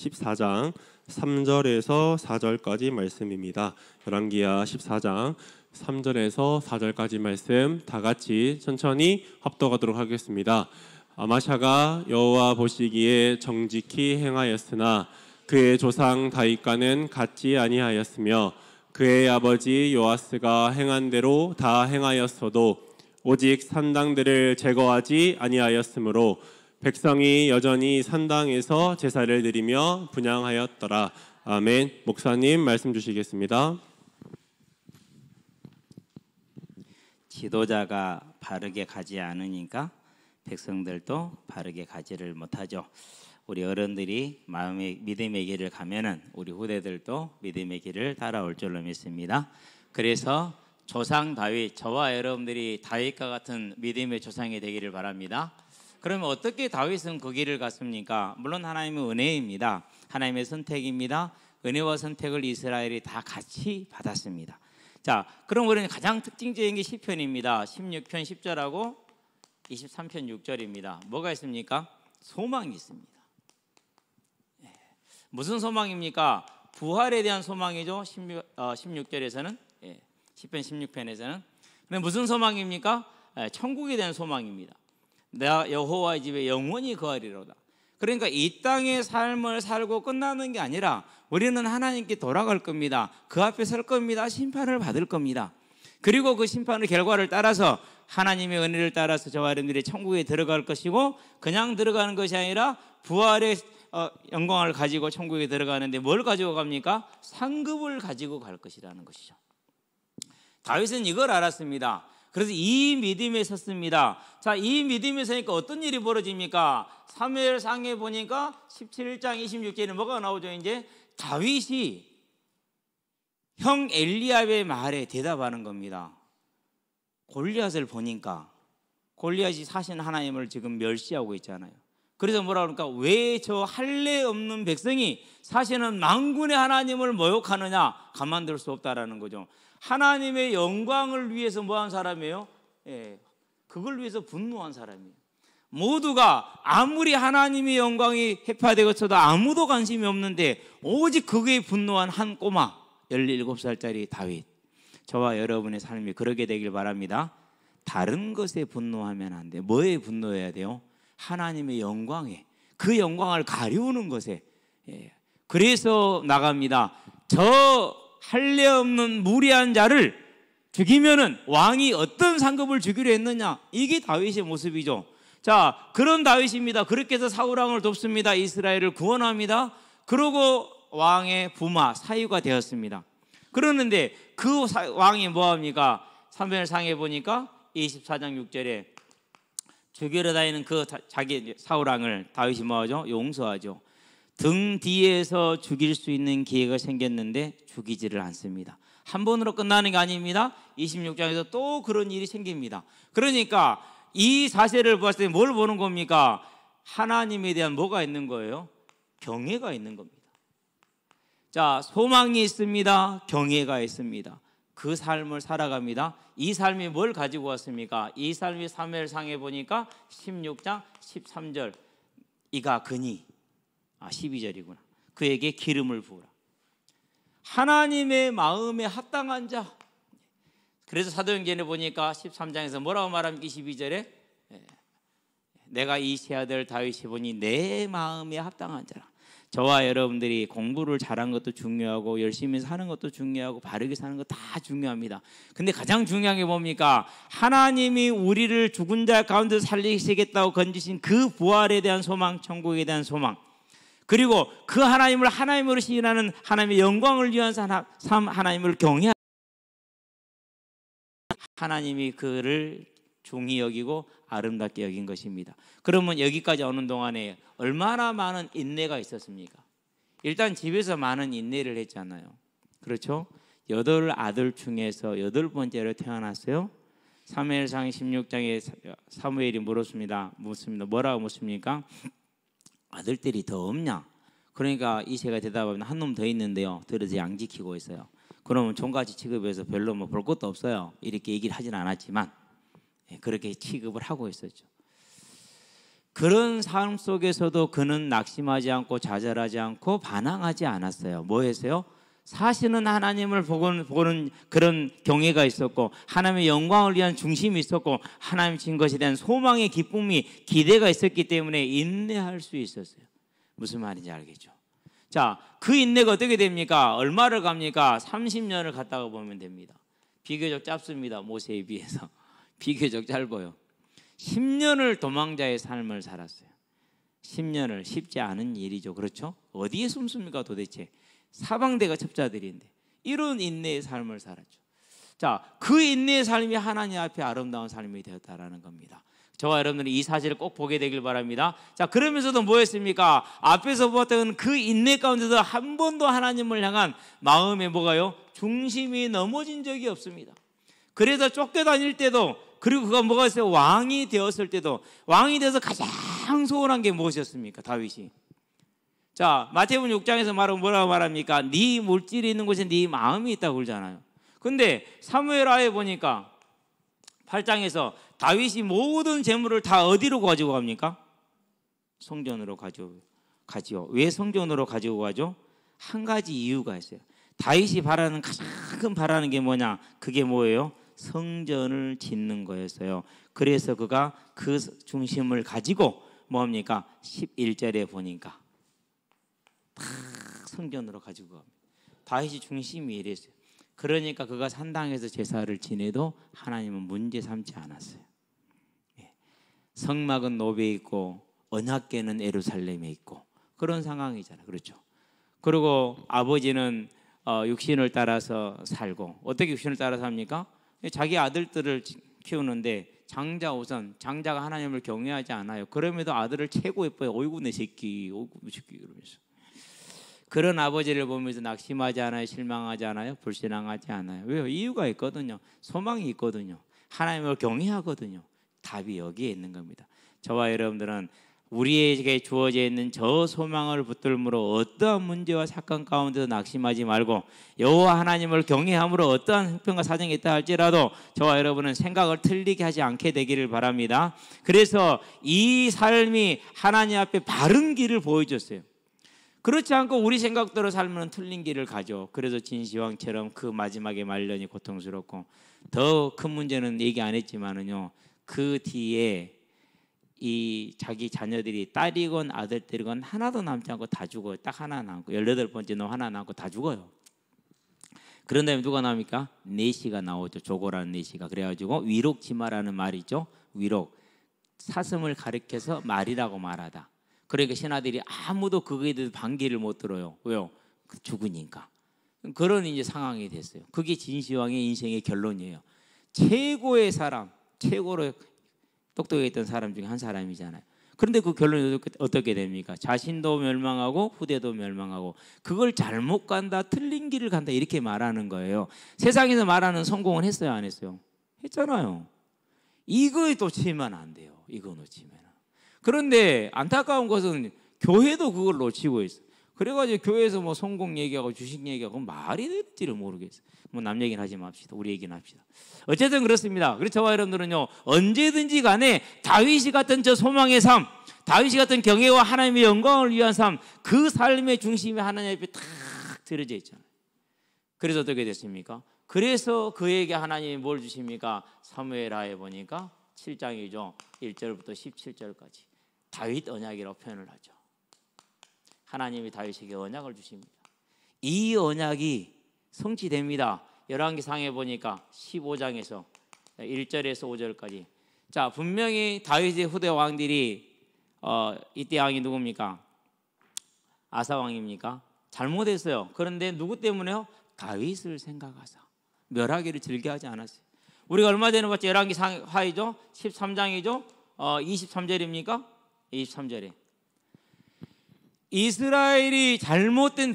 14장 3절에서 4절까지 말씀입니다. 열왕기하 14장 3절에서 4절까지 말씀 다 같이 천천히 합독하도록 하겠습니다. 아마샤가 여호와 보시기에 정직히 행하였으나 그의 조상 다윗과는 같지 아니하였으며 그의 아버지 요아스가 행한 대로 다 행하였어도 오직 산당들을 제거하지 아니하였으므로 백성이 여전히 산당에서 제사를 드리며 분향하였더라. 아멘. 목사님 말씀 주시겠습니다. 지도자가 바르게 가지 않으니까 백성들도 바르게 가지를 못하죠. 우리 어른들이 마음의 믿음의 길을 가면은 우리 후대들도 믿음의 길을 따라올 줄로 믿습니다. 그래서 조상 다윗, 저와 여러분들이 다윗과 같은 믿음의 조상이 되기를 바랍니다. 그러면 어떻게 다윗은 그 길을 갔습니까? 물론 하나님의 은혜입니다. 하나님의 선택입니다. 은혜와 선택을 이스라엘이 다 같이 받았습니다. 자, 그럼 우리는 가장 특징적인 게 시편입니다. 16편 10절하고 23편 6절입니다. 뭐가 있습니까? 소망이 있습니다. 무슨 소망입니까? 부활에 대한 소망이죠. 16절에서는, 시편 16편에서는. 근데 무슨 소망입니까? 천국에 대한 소망입니다. 내가 여호와의 집에 영원히 거하리로다. 그러니까 이 땅의 삶을 살고 끝나는 게 아니라 우리는 하나님께 돌아갈 겁니다. 그 앞에 설 겁니다. 심판을 받을 겁니다. 그리고 그 심판의 결과를 따라서 하나님의 은혜를 따라서 저와 여러분들이 천국에 들어갈 것이고, 그냥 들어가는 것이 아니라 부활의 영광을 가지고 천국에 들어가는데 뭘 가지고 갑니까? 상급을 가지고 갈 것이라는 것이죠. 다윗은 이걸 알았습니다. 그래서 이 믿음에 섰습니다. 자, 이 믿음에 서니까 어떤 일이 벌어집니까? 사무엘상에 보니까 17장 26절에 뭐가 나오죠? 이제 다윗이 형 엘리압의 말에 대답하는 겁니다. 골리앗을 보니까 골리앗이 사신 하나님을 지금 멸시하고 있잖아요. 그래서 뭐라 그러니까 왜 저 할례 없는 백성이 사시는 만군의 하나님을 모욕하느냐, 가만둘 수 없다라는 거죠. 하나님의 영광을 위해서 뭐한 사람이에요? 그걸 위해서 분노한 사람이에요. 모두가 아무리 하나님의 영광이 회파되고서도 아무도 관심이 없는데 오직 그게 분노한 한 꼬마 17살짜리 다윗. 저와 여러분의 삶이 그러게 되길 바랍니다. 다른 것에 분노하면 안 돼요. 뭐에 분노해야 돼요? 하나님의 영광에, 그 영광을 가리우는 것에. 그래서 나갑니다. 저 할례 없는 무리한 자를 죽이면은 왕이 어떤 상급을 주기로 했느냐, 이게 다윗의 모습이죠. 자, 그런 다윗입니다. 그렇게 해서 사울왕을 돕습니다. 이스라엘을 구원합니다. 그러고 왕의 부마 사유가 되었습니다. 그러는데 그 왕이 뭐합니까? 사무엘상에 보니까 24장 6절에 죽이러 다니는 그 자기 사울왕을 다윗이 뭐하죠? 용서하죠. 등 뒤에서 죽일 수 있는 기회가 생겼는데 죽이지를 않습니다. 한 번으로 끝나는 게 아닙니다. 26장에서 또 그런 일이 생깁니다. 그러니까 이 사실을 봤을 때 뭘 보는 겁니까? 하나님에 대한 뭐가 있는 거예요? 경외가 있는 겁니다. 자, 소망이 있습니다. 경외가 있습니다. 그 삶을 살아갑니다. 이 삶이 뭘 가지고 왔습니까? 이 삶이 사무엘상에 보니까 16장 13절 이가 그니 12절이구나. 그에게 기름을 부으라. 하나님의 마음에 합당한 자. 그래서 사도행전에 보니까 13장에서 뭐라고 말합니까? 22절에 내가 이 세 아들 다윗이 보니 내 마음에 합당한 자라. 저와 여러분들이 공부를 잘한 것도 중요하고 열심히 사는 것도 중요하고 바르게 사는 것 다 중요합니다. 근데 가장 중요한 게 뭡니까? 하나님이 우리를 죽은 자 가운데서 살리시겠다고 건지신 그 부활에 대한 소망, 천국에 대한 소망, 그리고 그 하나님을 하나님으로 시인하는 하나님의 영광을 위한 삶, 하나님을 경외하는, 하나님이 그를 중히 여기고 아름답게 여긴 것입니다. 그러면 여기까지 오는 동안에 얼마나 많은 인내가 있었습니까? 일단 집에서 많은 인내를 했잖아요. 그렇죠? 8아들 중에서 8번째로 태어났어요. 사무엘상 16장에 사무엘이 물었습니다. 뭐라고 묻습니까? 아들들이 더 없냐? 그러니까 이새가 대답하면 한 놈 더 있는데요. 들어서 양 지키고 있어요. 그러면 종같이 취급해서 별로 뭐 볼 것도 없어요. 이렇게 얘기를 하진 않았지만 그렇게 취급을 하고 있었죠. 그런 삶 속에서도 그는 낙심하지 않고 좌절하지 않고 반항하지 않았어요. 뭐 했어요? 사실은 하나님을 보는 그런 경외가 있었고 하나님의 영광을 위한 중심이 있었고 하나님 진 것에 대한 소망의 기쁨이 기대가 있었기 때문에 인내할 수 있었어요. 무슨 말인지 알겠죠? 자, 그 인내가 어떻게 됩니까? 얼마를 갑니까? 30년을 갔다가 보면 됩니다. 비교적 짧습니다. 모세에 비해서 비교적 짧아요. 10년을 도망자의 삶을 살았어요. 10년을 쉽지 않은 일이죠. 그렇죠? 어디에 숨습니까 도대체? 사방대가 첩자들인데 이런 인내의 삶을 살았죠. 자, 그 인내의 삶이 하나님 앞에 아름다운 삶이 되었다라는 겁니다. 저와 여러분들이 이 사실을 꼭 보게 되길 바랍니다. 자, 그러면서도 뭐였습니까? 앞에서 보았던 그 인내 가운데서 한 번도 하나님을 향한 마음에 뭐가요? 중심이 넘어진 적이 없습니다. 그래서 쫓겨다닐 때도, 그리고 그가 뭐가 있어요? 왕이 되었을 때도, 왕이 돼서 가장 소원한 게 무엇이었습니까? 다윗이. 자, 마태복음 6장에서 뭐라고 말합니까? 네 물질이 있는 곳에 네 마음이 있다고 그러잖아요. 근데 사무엘하에 보니까 8장에서 다윗이 모든 재물을 다 어디로 가지고 갑니까? 성전으로 가지요. 왜 성전으로 가지고 가죠? 한 가지 이유가 있어요. 다윗이 바라는 가장 큰 바라는 게 뭐냐? 그게 뭐예요? 성전을 짓는 거였어요. 그래서 그가 그 중심을 가지고 뭡니까? 11절에 보니까 다 성전으로 가지고 갑니다. 다윗이 중심이 이랬어요. 그러니까 그가 산당에서 제사를 지내도 하나님은 문제 삼지 않았어요. 성막은 노베에 있고 언약궤는 예루살렘에 있고 그런 상황이잖아요. 그렇죠? 그리고 아버지는 육신을 따라서 살고, 어떻게 육신을 따라서 합니까? 자기 아들들을 키우는데 장자가 하나님을 경외하지 않아요. 그럼에도 아들을 최고 예뻐요. 어이구 내 새끼, 어이구 내 새끼 이러면서. 그런 아버지를 보면서 낙심하지 않아요? 실망하지 않아요? 불신앙하지 않아요? 왜요? 이유가 있거든요. 소망이 있거든요. 하나님을 경외하거든요. 답이 여기에 있는 겁니다. 저와 여러분들은 우리에게 주어져 있는 저 소망을 붙들므로 어떠한 문제와 사건 가운데서 낙심하지 말고 여호와 하나님을 경외함으로 어떠한 형편과 사정이 있다 할지라도 저와 여러분은 생각을 틀리게 하지 않게 되기를 바랍니다. 그래서 이 삶이 하나님 앞에 바른 길을 보여줬어요. 그렇지 않고 우리 생각대로 살면 틀린 길을 가죠. 그래서 진시황처럼 그 마지막에 말년이 고통스럽고, 더 큰 문제는 얘기 안 했지만은요, 그 뒤에 이 자기 자녀들이 딸이건 아들들이건 하나도 남지 않고 다 죽어요. 딱 하나 남고 18번째 놈 하나 남고 다 죽어요. 그런 다음에 누가 나옵니까? 내시가 나오죠. 조고라는 내시가. 그래가지고 위록지마라는 말이 있죠. 위록, 사슴을 가리켜서 말이라고 말하다. 그러니까 신하들이 아무도 그거에 대해서 반기를 못 들어요. 왜요? 죽으니까. 그런 이제 상황이 됐어요. 그게 진시황의 인생의 결론이에요. 최고의 사람, 최고로 똑똑했던 사람 중에 한 사람이잖아요. 그런데 그 결론이 어떻게 됩니까? 자신도 멸망하고 후대도 멸망하고, 그걸 잘못 간다, 틀린 길을 간다 이렇게 말하는 거예요. 세상에서 말하는 성공은 했어요, 안 했어요? 했잖아요. 이거에 놓치면 안 돼요. 이거 놓치면. 그런데 안타까운 것은 교회도 그걸 놓치고 있어요. 그래가지고 교회에서 뭐 성공 얘기하고 주식 얘기하고 말이 될지를 모르겠어요. 뭐 남 얘기는 하지 맙시다. 우리 얘기는 합시다. 어쨌든 그렇습니다. 그래서 저와 여러분들은요, 언제든지 간에 다윗이 같은 저 소망의 삶, 다윗이 같은 경외와 하나님의 영광을 위한 삶, 그 삶의 중심이 하나님 앞에 탁 들어져 있잖아요. 그래서 어떻게 됐습니까? 그래서 그에게 하나님이 뭘 주십니까? 사무엘하에 보니까 7장이죠. 1절부터 17절까지 다윗 언약이라고 표현을 하죠. 하나님이 다윗에게 언약을 주십니다. 이 언약이 성취됩니다. 열왕기상에 보니까 15장에서 1절에서 5절까지. 자, 분명히 다윗의 후대 왕들이 이때 왕이 누굽니까? 아사 왕입니까? 잘못했어요. 그런데 누구 때문에요? 다윗을 생각하사 멸하기를 즐겨하지 않았어요. 우리가 얼마 전에 봤죠? 열왕기상하이죠? 13장이죠? 23절입니까? 23절에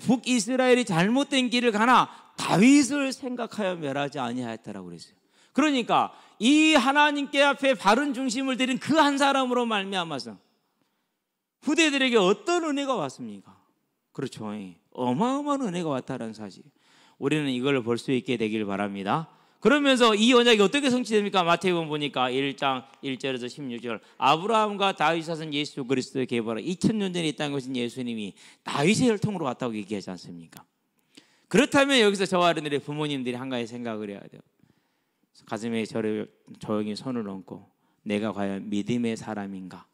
북이스라엘이 잘못된 길을 가나 다윗을 생각하여 멸하지 아니하였다라고 그랬어요. 그러니까 이 하나님께 앞에 바른 중심을 들인 그 한 사람으로 말미암아서 후대들에게 어떤 은혜가 왔습니까? 그렇죠. 어마어마한 은혜가 왔다는 사실. 우리는 이걸 볼 수 있게 되길 바랍니다. 그러면서 이 언약이 어떻게 성취됩니까? 마태복음 보니까 1장 1절에서 16절 아브라함과 다윗 자손 예수 그리스도의 계보라 2000년 전에 이 땅에 오신 예수님이 다윗의 혈통으로 왔다고 얘기하지 않습니까? 그렇다면 여기서 저와 여러분들의 부모님들이 한 가지 생각을 해야 돼요. 가슴에 저를 조용히 손을 얹고 내가 과연 믿음의 사람인가?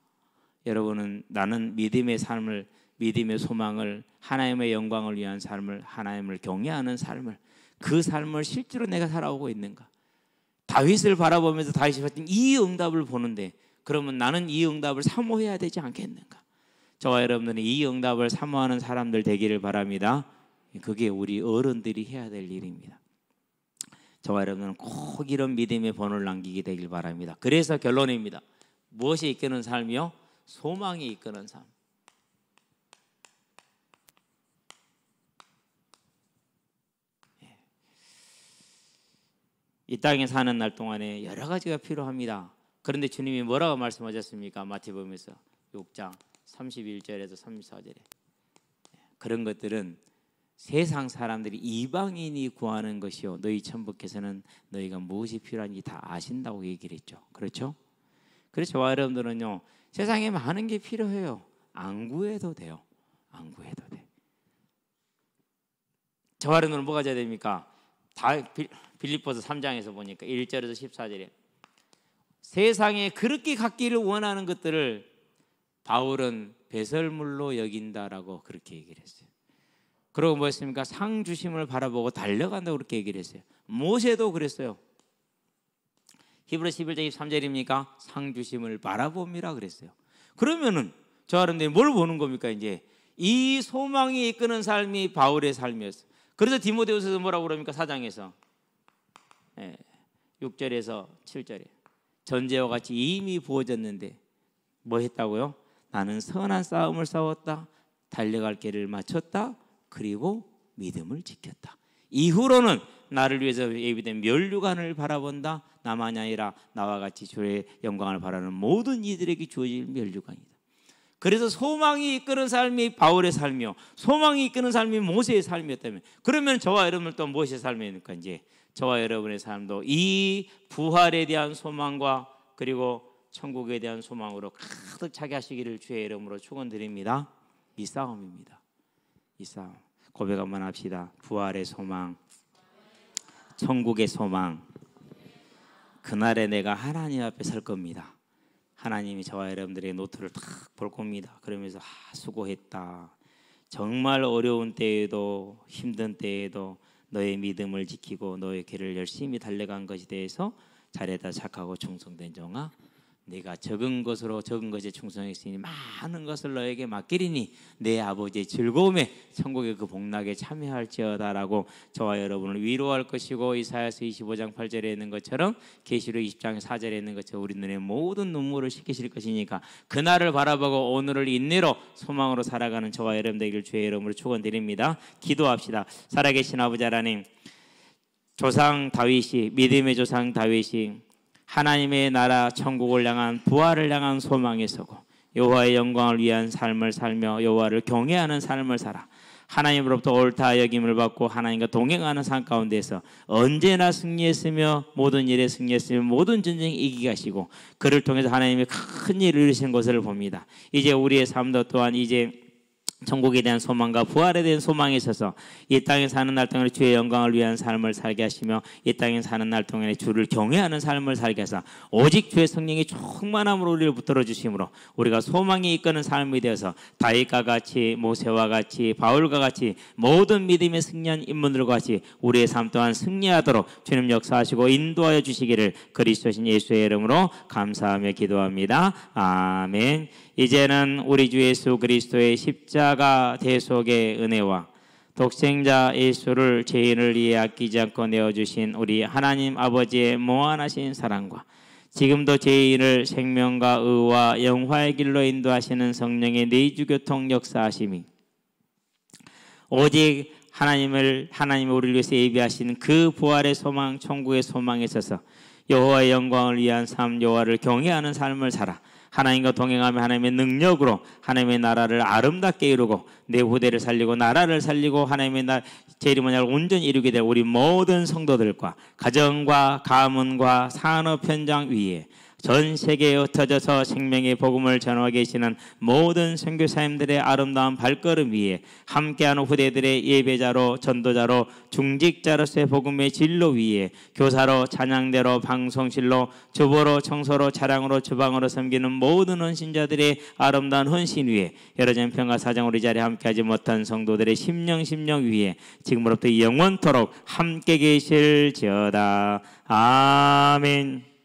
여러분은 나는 믿음의 삶을, 믿음의 소망을, 하나님의 영광을 위한 삶을, 하나님을 경외하는 삶을, 그 삶을 실제로 내가 살아오고 있는가? 다윗을 바라보면서 다윗이 받은 이 응답을 보는데 그러면 나는 이 응답을 사모해야 되지 않겠는가? 저와 여러분들은 이 응답을 사모하는 사람들 되기를 바랍니다. 그게 우리 어른들이 해야 될 일입니다. 저와 여러분은 꼭 이런 믿음의 본을 남기게 되길 바랍니다. 그래서 결론입니다. 무엇이 이끄는 삶이요? 소망이 이끄는 삶. 이 땅에 사는 날 동안에 여러 가지가 필요합니다. 그런데 주님이 뭐라고 말씀하셨습니까? 마태복음에서 6장 31절에서 34절에 그런 것들은 세상 사람들이 이방인이 구하는 것이요 너희 천부께서는 너희가 무엇이 필요한지 다 아신다고 얘기를 했죠. 그렇죠? 그래서 저와 여러분들은요 세상에 많은 게 필요해요. 안 구해도 돼요. 안 구해도 돼. 저와 여러분들은 뭐가 돼야 됩니까? 빌립보서 3장에서 보니까 1절에서 14절에 세상에 그렇게 갖기를 원하는 것들을 바울은 배설물로 여긴다라고 그렇게 얘기를 했어요. 그리고 뭐였습니까? 상 주심을 바라보고 달려간다고 그렇게 얘기를 했어요. 모세도 그랬어요. 히브리서 11장 23절입니까? 상 주심을 바라봅니다 그랬어요. 그러면은 저 사람들이 뭘 보는 겁니까? 이제 이 소망이 이끄는 삶이 바울의 삶이었어요. 그래서 디모데후서에서 뭐라고 그럽니까? 4장에서 6절에서 7절에 전제와 같이 이미 부어졌는데 뭐 했다고요? 나는 선한 싸움을 싸웠다. 달려갈 길을 마쳤다. 그리고 믿음을 지켰다. 이후로는 나를 위해서 예비된 면류관을 바라본다. 나만이 아니라 나와 같이 주의 영광을 바라는 모든 이들에게 주어질 면류관이다. 그래서 소망이 이끄는 삶이 바울의 삶이요 소망이 이끄는 삶이 모세의 삶이었다면 그러면 저와 여러분은 또 무엇의 삶입니까? 이제 저와 여러분의 삶도 이 부활에 대한 소망과 그리고 천국에 대한 소망으로 가득 차게 하시기를 주의 이름으로 축원드립니다. 이 싸움입니다. 이 싸움 고백 한번 합시다. 부활의 소망, 천국의 소망. 그날에 내가 하나님 앞에 설 겁니다. 하나님이 저와 여러분들의 노트를 딱 볼 겁니다. 그러면서 수고했다. 정말 어려운 때에도 힘든 때에도 너의 믿음을 지키고 너의 길을 열심히 달려간 것에 대해서 잘했다 착하고 충성된 종아 네가 적은 것에 충성했으니 많은 것을 너에게 맡기리니 내 아버지의 즐거움에 천국의 그 복락에 참여할지어다라고 저와 여러분을 위로할 것이고 이사야서 25장 8절에 있는 것처럼 계시록 20장 4절에 있는 것처럼 우리 눈에 모든 눈물을 씻기실 것이니까 그날을 바라보고 오늘을 인내로 소망으로 살아가는 저와 여러분 되기를 주의 이름으로 축원드립니다. 기도합시다. 살아계신 아버지 하나님 조상 다윗이 믿음의 조상 다윗이 하나님의 나라 천국을 향한 부활을 향한 소망에 서고 여호와의 영광을 위한 삶을 살며 여호와를 경외하는 삶을 살아 하나님으로부터 옳다 여김을 받고 하나님과 동행하는 삶 가운데서 언제나 승리했으며 모든 일에 승리했으며 모든 전쟁에 이기게 하시고 그를 통해서 하나님이 큰 일을 이루신 것을 봅니다. 이제 우리의 삶도 또한 이제 천국에 대한 소망과 부활에 대한 소망에 있어서 이 땅에 사는 날 동안에 주의 영광을 위한 삶을 살게 하시며 이 땅에 사는 날 동안에 주를 경외하는 삶을 살게 하사 오직 주의 성령이 충만함으로 우리를 붙들어 주심으로 우리가 소망이 이끄는 삶이 되어서 다윗과 같이 모세와 같이 바울과 같이 모든 믿음의 승리한 인물들과 같이 우리의 삶 또한 승리하도록 주님 역사하시고 인도하여 주시기를 그리스도신 예수의 이름으로 감사하며 기도합니다. 아멘. 이제는 우리 주 예수 그리스도의 십자가 대속의 은혜와 독생자 예수를 죄인을 위해 아끼지 않고 내어주신 우리 하나님 아버지의 무한하신 사랑과 지금도 죄인을 생명과 의와 영화의 길로 인도하시는 성령의 내주교통 역사하심이 오직 하나님이 우리를 위해서 예비하신 그 부활의 소망 천국의 소망에 있어서 여호와의 영광을 위한 삶 여호와를 경외하는 삶을 살아 하나님과 동행하며 하나님의 능력으로 하나님의 나라를 아름답게 이루고 내 후대를 살리고 나라를 살리고 하나님의 재림원을 온전히 이루게 될 우리 모든 성도들과 가정과 가문과 산업 현장 위에 전 세계에 흩어져서 생명의 복음을 전하고 계시는 모든 선교사님들의 아름다운 발걸음 위에 함께하는 후대들의 예배자로 전도자로 중직자로서의 복음의 진로 위에 교사로 찬양대로 방송실로 주보로 청소로 차량으로 주방으로 섬기는 모든 헌신자들의 아름다운 헌신 위에 여러전 평화 사정 우리 자리에 함께하지 못한 성도들의 심령 위에 지금으로부터 영원토록 함께 계실지어다. 아멘.